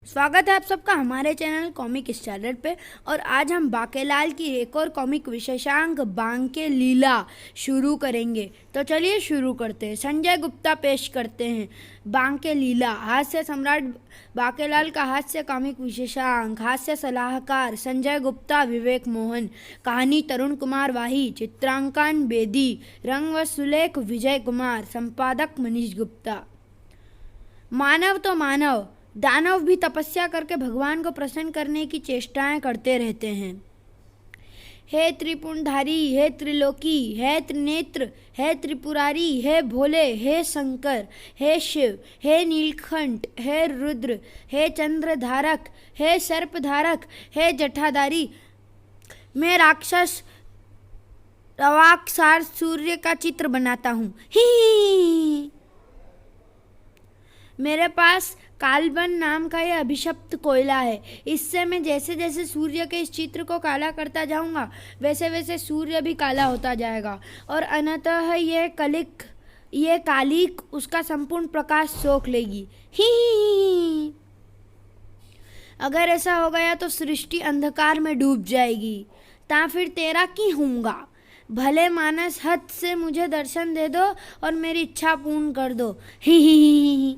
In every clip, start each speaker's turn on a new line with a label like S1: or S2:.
S1: स्वागत है आप सबका हमारे चैनल कॉमिक स्टारर पे। और आज हम बांकेलाल की एक और कॉमिक विशेषांक बांके लीला शुरू करेंगे। तो चलिए शुरू करते हैं। संजय गुप्ता पेश करते हैं बांके लीला। हास्य सम्राट बांकेलाल का हास्य कॉमिक विशेषांक। हास्य सलाहकार संजय गुप्ता, विवेक मोहन। कहानी तरुण कुमार वाही। चित्रांकन बेदी। रंग व सुलेख विजय कुमार। संपादक मनीष गुप्ता। मानव तो मानव, दानव भी तपस्या करके भगवान को प्रसन्न करने की चेष्टाएं करते रहते हैं। हे त्रिपुंडधारी, हे त्रिलोकी, हे त्रिनेत्र, हे त्रिपुरारी, हे भोले, हे शंकर, हे शिव, हे नीलकंठ, हे रुद्र, हे चंद्रधारक, हे सर्पधारक, हे जटाधारी। मैं राक्षस रवाक्सार सूर्य का चित्र बनाता हूँ। ही मेरे पास कालबन नाम का यह अभिशप्त कोयला है। इससे मैं जैसे जैसे सूर्य के इस चित्र को काला करता जाऊंगा वैसे वैसे सूर्य भी काला होता जाएगा और अनंतः ये कालिक उसका संपूर्ण प्रकाश सोख लेगी। ही अगर ऐसा हो गया तो सृष्टि अंधकार में डूब जाएगी। ता फिर तेरा की होऊंगा। भले मानस हद से मुझे दर्शन दे दो और मेरी इच्छा पूर्ण कर दो। ही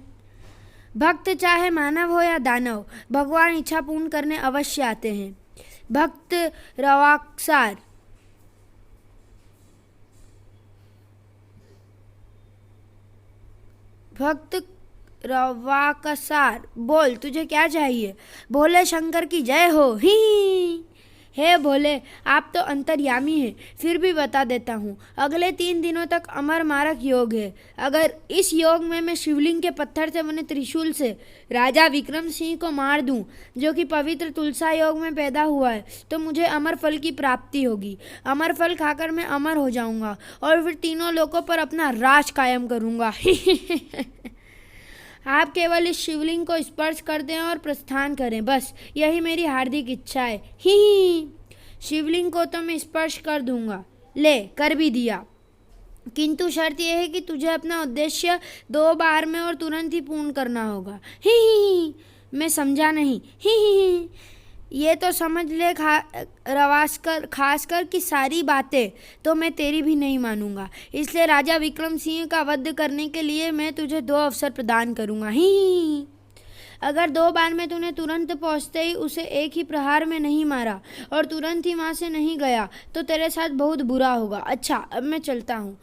S1: भक्त चाहे मानव हो या दानव, भगवान इच्छा पूर्ण करने अवश्य आते हैं। भक्त रवाक्सार। भक्त रवाक्सार, बोल तुझे क्या चाहिए। भोले शंकर की जय हो। ही हे भोले, आप तो अंतर्यामी हैं, फिर भी बता देता हूँ। अगले 3 दिनों तक अमर मारक योग है। अगर इस योग में मैं शिवलिंग के पत्थर से बने त्रिशूल से राजा विक्रम सिंह को मार दूं, जो कि पवित्र तुलसा योग में पैदा हुआ है, तो मुझे अमर फल की प्राप्ति होगी। अमर फल खाकर मैं अमर हो जाऊंगा और फिर तीनों लोकों पर अपना राज कायम करूंगा। आप केवल इस शिवलिंग को स्पर्श कर दें और प्रस्थान करें, बस यही मेरी हार्दिक इच्छा है। ही शिवलिंग को तो मैं स्पर्श कर दूंगा। ले, कर भी दिया, किंतु शर्त यह है कि तुझे अपना उद्देश्य 2 बार में और तुरंत ही पूर्ण करना होगा। ही मैं समझा नहीं। ही ये तो समझ ले खासकर कि सारी बातें तो मैं तेरी भी नहीं मानूंगा। इसलिए राजा विक्रम सिंह का वध करने के लिए मैं तुझे 2 अवसर प्रदान करूंगा। ही अगर 2 बार में तूने तुरंत पहुंचते ही उसे एक ही प्रहार में नहीं मारा और तुरंत ही वहां से नहीं गया तो तेरे साथ बहुत बुरा होगा। अच्छा, अब मैं चलता हूँ।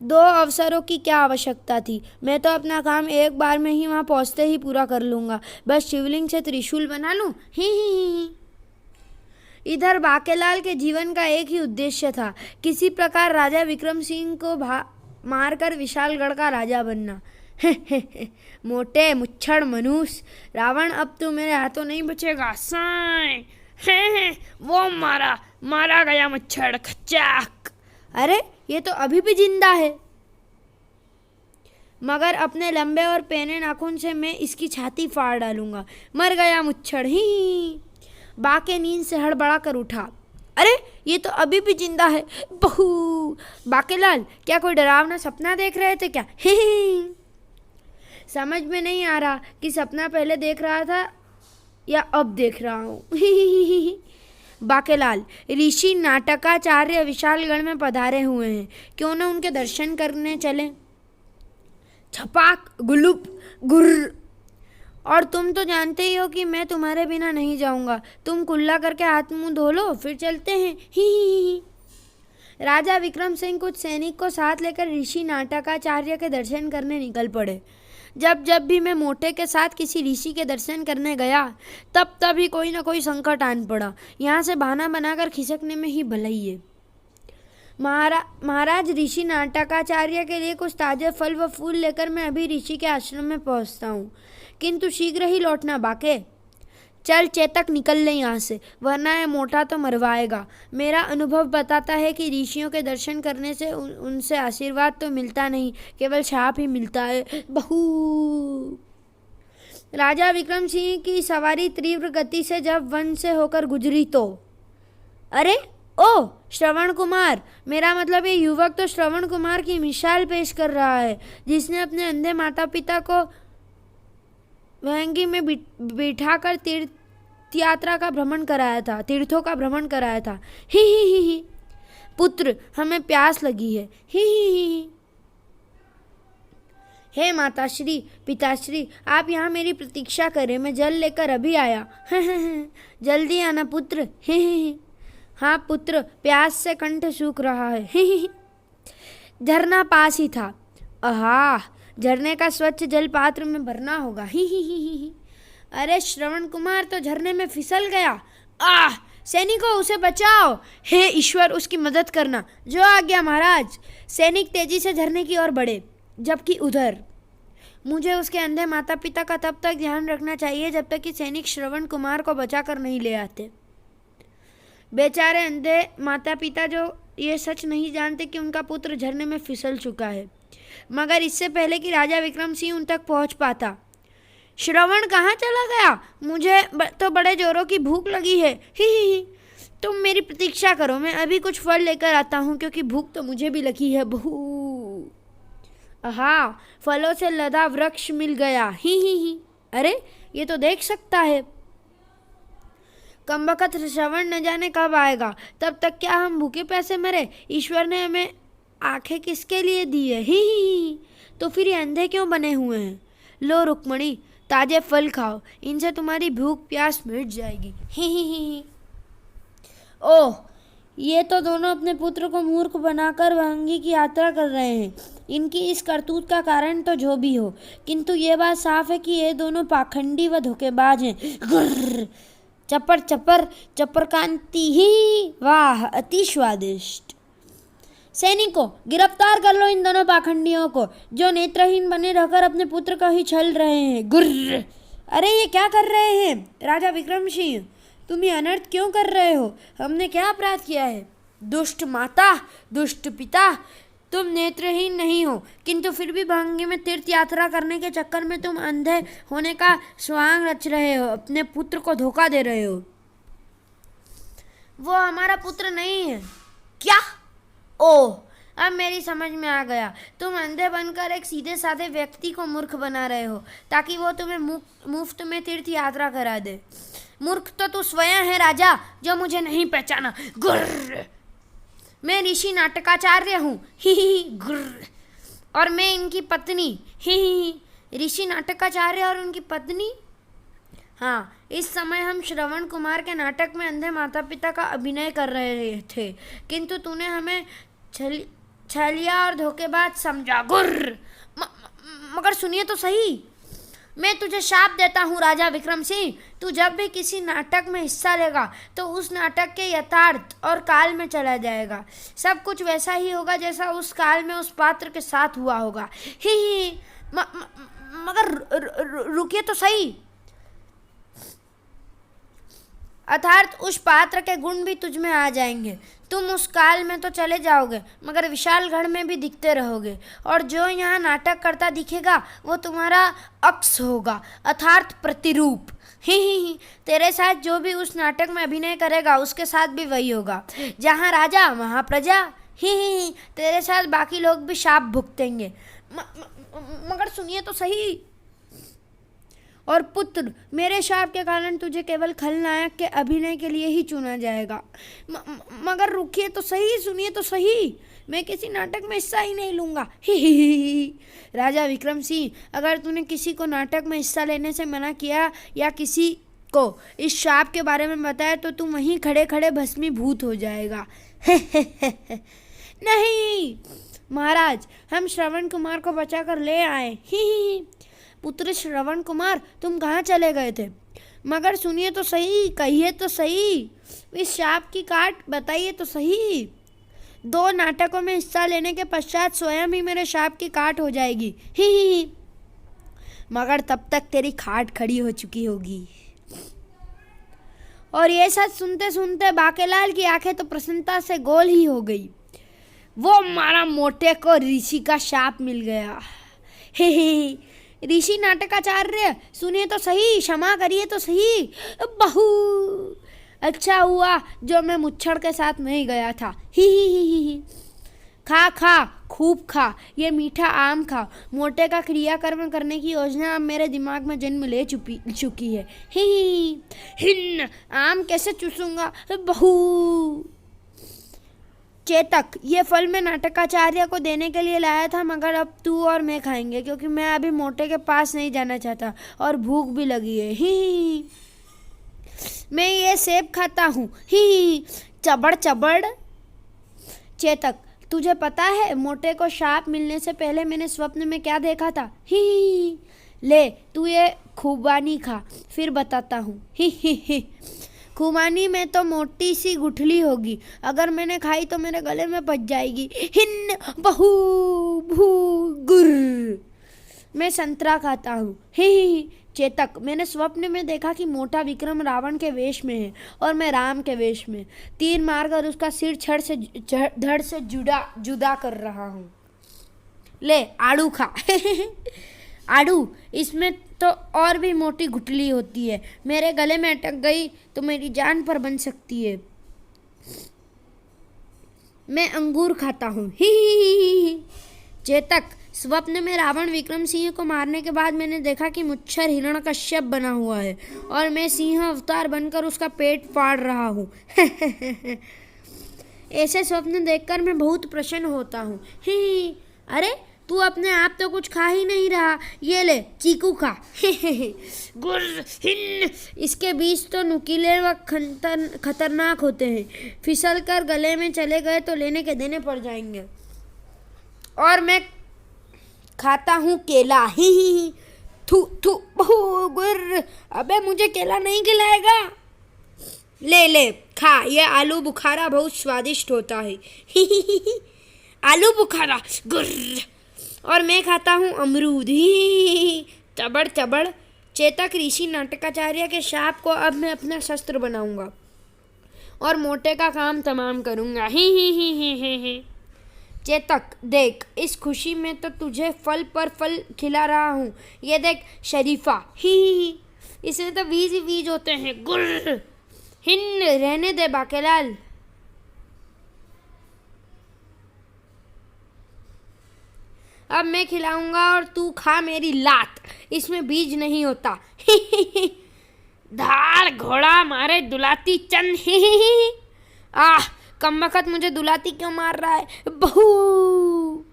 S1: 2 अवसरों की क्या आवश्यकता थी। मैं तो अपना काम एक बार में ही वहां पहुंचते ही पूरा कर लूंगा। बस शिवलिंग से त्रिशूल बना लूं। ही इधर बांकेलाल के जीवन का एक ही उद्देश्य था, किसी प्रकार राजा विक्रम सिंह को मारकर विशालगढ़ का राजा बनना। मोटे मुच्छड़ मनुष्य, रावण अब तू मेरे हाथों नहीं बचेगा। साई वो मारा गया मच्छर खचाक। अरे ये तो अभी भी जिंदा है, मगर अपने लंबे और पैने नाखून से मैं इसकी छाती फाड़ डालूंगा। मर गया मुच्छड़। ही बाके नींद से हड़बड़ा कर उठा। अरे ये तो अभी भी जिंदा है। बहू बांकेलाल, क्या कोई डरावना सपना देख रहे थे क्या। ही समझ में नहीं आ रहा कि सपना पहले देख रहा था या अब देख रहा हूँ। बांकेलाल, ऋषि नाटकाचार्य विशालगढ़ में पधारे हुए हैं, क्यों न उनके दर्शन करने चले। छपाक गुलुप गुर्र। और तुम तो जानते ही हो कि मैं तुम्हारे बिना नहीं जाऊंगा। तुम कुल्ला करके हाथ मुंह धो लो, फिर चलते हैं। ही राजा विक्रम सिंह कुछ सैनिक को साथ लेकर ऋषि नाटकाचार्य के दर्शन करने निकल पड़े। जब भी मैं मोटे के साथ किसी ऋषि के दर्शन करने गया तब ही कोई ना कोई संकट आन पड़ा। यहाँ से बहाना बनाकर खिसकने में ही भलाई है। महाराज, ऋषि नाटकाचार्य के लिए कुछ ताजे फल व फूल लेकर मैं अभी ऋषि के आश्रम में पहुँचता हूँ, किंतु शीघ्र ही लौटना बाके। चल चेतक, निकल ले यहाँ से, वरना ये मोटा तो मरवाएगा। मेरा अनुभव बताता है कि ऋषियों के दर्शन करने से उनसे आशीर्वाद तो मिलता नहीं, केवल शाप ही मिलता है। बहू राजा विक्रम सिंह की सवारी तीव्र गति से जब वन से होकर गुजरी तो अरे ओ श्रवण कुमार, मेरा मतलब ये युवक तो श्रवण कुमार की मिसाल पेश कर रहा है, जिसने अपने अंधे माता पिता को वहंगी में बिठाकर तीर्थ यात्रा का भ्रमण कराया था, तीर्थों का भ्रमण कराया था। ही। पुत्र, हमें प्यास लगी है। ही। हे माताश्री, पिताश्री, आप यहाँ मेरी प्रतीक्षा करें, मैं जल लेकर अभी आया। जल्दी आना पुत्र। ही। हाँ पुत्र, प्यास से कंठ सूख रहा है। ही। झरना पास ही था। आहा, झरने का स्वच्छ जल पात्र में भरना होगा। ही। अरे श्रवण कुमार तो झरने में फिसल गया। आह, सैनिकों उसे बचाओ। हे ईश्वर, उसकी मदद करना। जो आ गया महाराज। सैनिक तेजी से झरने की ओर बढ़े, जबकि उधर मुझे उसके अंधे माता पिता का तब तक ध्यान रखना चाहिए जब तक कि सैनिक श्रवण कुमार को बचा कर नहीं ले आते। बेचारे अंधे माता पिता जो ये सच नहीं जानते कि उनका पुत्र झरने में फिसल चुका है, मगर इससे पहले कि राजा विक्रम सिंह उन तक पहुंच पाता। श्रवण कहाँ चला गया? मुझे तो बड़े जोरों की भूख लगी है। ही। तुम मेरी प्रतीक्षा करो, मैं अभी कुछ फल लेकर आता हूँ, क्योंकि भूख तो मुझे भी लगी है। बहू। आहा, फलों से लदा वृक्ष मिल गया। ही। अरे, ये तो देख सकता है। कमबख्त श्रवण न जाने कब आएगा, तब तक क्या हम भूखे प्यासे मरे? ईश्वर ने हमें आंखें किसके लिए दी है? ही। तो फिर ये अंधे क्यों बने हुए हैं? लो रुक्मणी, ताजे फल खाओ, इनसे तुम्हारी भूख प्यास मिट जाएगी। ही। ओह, ये तो दोनों अपने पुत्र को मूर्ख बनाकर वहंगी की यात्रा कर रहे हैं। इनकी इस करतूत का कारण तो जो भी हो, किंतु ये बात साफ है कि ये दोनों पाखंडी व धोखेबाज हैं। गुर्र, चपर चपर चपरकांति ही, वाह, अति स्वादिष्ट। सैनिकों, गिरफ्तार कर लो इन दोनों पाखंडियों को, जो नेत्रहीन बने रहकर अपने पुत्र का ही छल रहे हैं। गुर्र। अरे, ये क्या कर रहे हैं? राजा विक्रम सिंह, तुम ये अनर्थ क्यों कर रहे हो? हमने क्या अपराध किया है? दुष्ट माता, दुष्ट पिता, तुम नेत्रहीन नहीं हो, किंतु फिर भी भंगी में तीर्थ यात्रा करने के चक्कर में तुम अंधे होने का स्वांग रच रहे हो, अपने पुत्र को धोखा दे रहे हो। वो हमारा पुत्र नहीं है। क्या? ओह, अब मेरी समझ में आ गया। तुम अंधे बनकर एक सीधे साधे व्यक्ति को मूर्ख बना रहे हो, ताकि वो तुम्हें मुफ्त में तीर्थ यात्रा करा दे। मूर्ख तो तू स्वयं है राजा, जो मुझे नहीं पहचाना। गुर्र। मैं ऋषि नाटकाचार्य हूँ। ही। गुर्र। और मैं इनकी पत्नी। ही। ऋषि नाटकाचार्य और उनकी पत्नी? हाँ, इस समय हम श्रवण कुमार के नाटक में अंधे माता पिता का अभिनय कर रहे थे, किंतु तूने हमें छलिया और धोखेबाज समझा। गुर्र। मगर सुनिए तो सही, मैं तुझे शाप देता हूँ राजा विक्रम सिंह, तू जब भी किसी नाटक में हिस्सा लेगा तो उस नाटक के यथार्थ और काल में चला जाएगा। सब कुछ वैसा ही होगा जैसा उस काल में उस पात्र के साथ हुआ होगा। ही। मगर रुकिए तो सही, अर्थात उस पात्र के गुण भी तुझ में आ जाएंगे। तुम उस काल में तो चले जाओगे, मगर विशालगढ़ में भी दिखते रहोगे, और जो यहाँ नाटक करता दिखेगा वो तुम्हारा अक्स होगा, अर्थात प्रतिरूप। ही। तेरे साथ जो भी उस नाटक में अभिनय करेगा उसके साथ भी वही होगा। जहाँ राजा वहाँ प्रजा। ही। तेरे साथ बाकी लोग भी शाप भुगतेंगे। मगर सुनिए तो सही। और पुत्र, मेरे शाप के कारण तुझे केवल खलनायक के अभिनय के लिए ही चुना जाएगा। मगर रुकिए तो सही, सुनिए तो सही, मैं किसी नाटक में हिस्सा ही नहीं लूँगा। ही। राजा विक्रम सिंह, अगर तूने किसी को नाटक में हिस्सा लेने से मना किया या किसी को इस शाप के बारे में बताया तो तू वहीं खड़े खड़े भस्मीभूत हो जाएगा। नहीं महाराज, हम श्रवण कुमार को बचाकर ले आए। ही। पुत्र श्रवण कुमार, तुम कहाँ चले गए थे? मगर सुनिए तो सही, कहिए तो सही, इस शाप की काट बताइए तो सही। 2 नाटकों में हिस्सा लेने के पश्चात स्वयं ही मेरे शाप की काट हो जाएगी। ही। मगर तब तक तेरी खाट खड़ी हो चुकी होगी। और ये सच सुनते सुनते बाकेलाल की आंखें तो प्रसन्नता से गोल ही हो गई। वो मारा मोटे को ऋषि का शाप मिल गया। हे ऋषि नाटकाचार्य, सुनिए तो सही, क्षमा करिए तो सही। बहू, अच्छा हुआ जो मैं मुच्छड़ के साथ नहीं गया था। ही। खा खा, खूब खा, ये मीठा आम खा। मोटे का क्रियाकर्म करने की योजना अब मेरे दिमाग में जन्म ले चुकी है। ही हिन, आम कैसे चूसूंगा बहू। चेतक, ये फल मैं नाटकाचार्य को देने के लिए लाया था, मगर अब तू और मैं खाएंगे, क्योंकि मैं अभी मोटे के पास नहीं जाना चाहता और भूख भी लगी है। ही मैं ये सेब खाता हूँ। ही चबड़ चबड़। चेतक, तुझे पता है मोटे को शाप मिलने से पहले मैंने स्वप्न में क्या देखा था? ही ले, तू ये खुबानी खा, फिर बताता हूँ। ही खुबानी में तो मोटी सी गुठली होगी, अगर मैंने खाई तो मेरे गले में बच जाएगी। हिन बहू भू गुर। मैं संतरा खाता हूँ। ही चेतक, मैंने स्वप्न में देखा कि मोटा विक्रम रावण के वेश में है और मैं राम के वेश में तीर मारकर उसका सिर धड़ से जुदा कर रहा हूँ। ले आड़ू खा। आड़ू, इसमें तो और भी मोटी गुठली होती है, मेरे गले में अटक गई तो मेरी जान पर बन सकती है। मैं अंगूर खाता हूँ। ही चेतक, स्वप्न में रावण विक्रम सिंह को मारने के बाद मैंने देखा कि मुच्छर हिरण्यकश्यप बना हुआ है और मैं सिंह अवतार बनकर उसका पेट फाड़ रहा हूँ। ऐसे स्वप्न देखकर मैं बहुत प्रसन्न होता हूँ। ही अरे, तू अपने आप तो कुछ खा ही नहीं रहा, ये ले चीकू खा। गुर हिन, इसके बीज तो नुकीले व खतरनाक होते हैं, फिसल कर गले में चले गए तो लेने के देने पड़ जाएंगे। और मैं खाता हूँ केला। ही थू थू बहु गुर, अबे मुझे केला नहीं खिलाएगा? ले ले खा, ये आलू बुखारा बहुत स्वादिष्ट होता है। आलू बुखारा गुर। और मैं खाता हूँ अमरूद। ही चबड़ चबड़। चेतक, ऋषि नाटकाचार्य के शाप को अब मैं अपना शस्त्र बनाऊंगा और मोटे का काम तमाम करूंगा। ही चेतक, देख, इस खुशी में तो तुझे फल पर फल खिला रहा हूँ। ये देख शरीफा। ही इसमें तो बीज ही बीज होते हैं। गुर हिन, रहने दे बाकेलाल। अब मैं खिलाऊंगा और तू खा मेरी लात, इसमें बीज नहीं होता। धाड़ घोड़ा मारे दुलाती चंद। आह, कमबख्त मुझे दुलाती क्यों मार रहा है? बहू।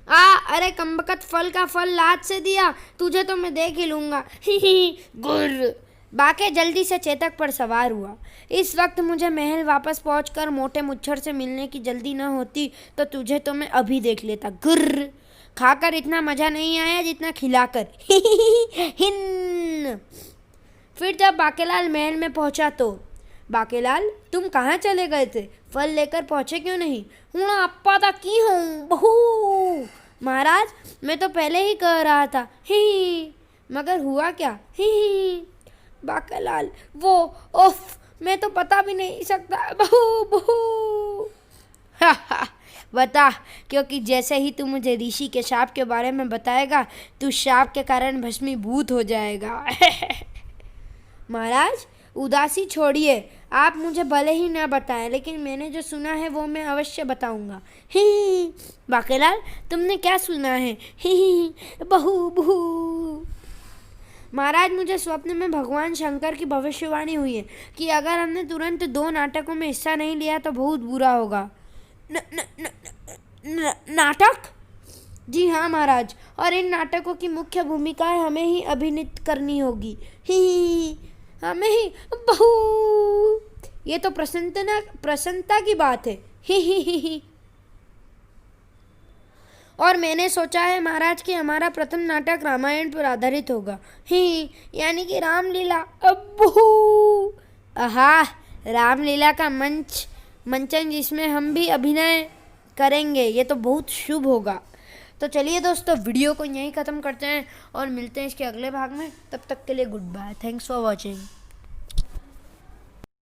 S1: अरे कमबख्त, फल का फल लात से दिया, तुझे तो मैं देख ही लूंगा। गुर। बाके जल्दी से चेतक पर सवार हुआ। इस वक्त मुझे महल वापस पहुंचकर मोटे मुच्छर से मिलने की जल्दी न होती तो तुझे तो मैं अभी देख लेता। गुर्र। खाकर इतना मजा नहीं आया जितना खिलाकर। हिन। फिर जब बाकेलाल महल में पहुंचा तो, बाकेलाल, तुम कहाँ चले गए थे? फल लेकर पहुंचे क्यों नहीं? हूँ अप्पा ता की हूँ बहू। महाराज, मैं तो पहले ही कह रहा था। ही मगर हुआ क्या? ही बाकेलाल, वो उफ, मैं तो पता भी नहीं सकता। बहू बहू। बता, क्योंकि जैसे ही तू मुझे ऋषि के शाप के बारे में बताएगा तू शाप के कारण भस्मीभूत हो जाएगा। महाराज, उदासी छोड़िए, आप मुझे भले ही ना बताएं, लेकिन मैंने जो सुना है वो मैं अवश्य बताऊंगा। ही बाकेलाल, तुमने क्या सुना है? ही बहू बहू। महाराज, मुझे स्वप्न में भगवान शंकर की भविष्यवाणी हुई है कि अगर हमने तुरंत 2 नाटकों में हिस्सा नहीं लिया तो बहुत बुरा होगा। नाटक? जी हाँ महाराज, और इन नाटकों की मुख्य भूमिकाएं हमें ही अभिनीत करनी होगी। ही हमें ही बहू। ये तो प्रसन्नता की बात है। ही और मैंने सोचा है महाराज कि हमारा प्रथम नाटक रामायण पर आधारित होगा। ही यानी कि रामलीला। अब्बू। आहा, रामलीला का मंचन जिसमें हम भी अभिनय करेंगे, ये तो बहुत शुभ होगा। तो चलिए दोस्तों, वीडियो को यहीं ख़त्म करते हैं और मिलते हैं इसके अगले भाग में। तब तक के लिए goodbye. Thanks for watching.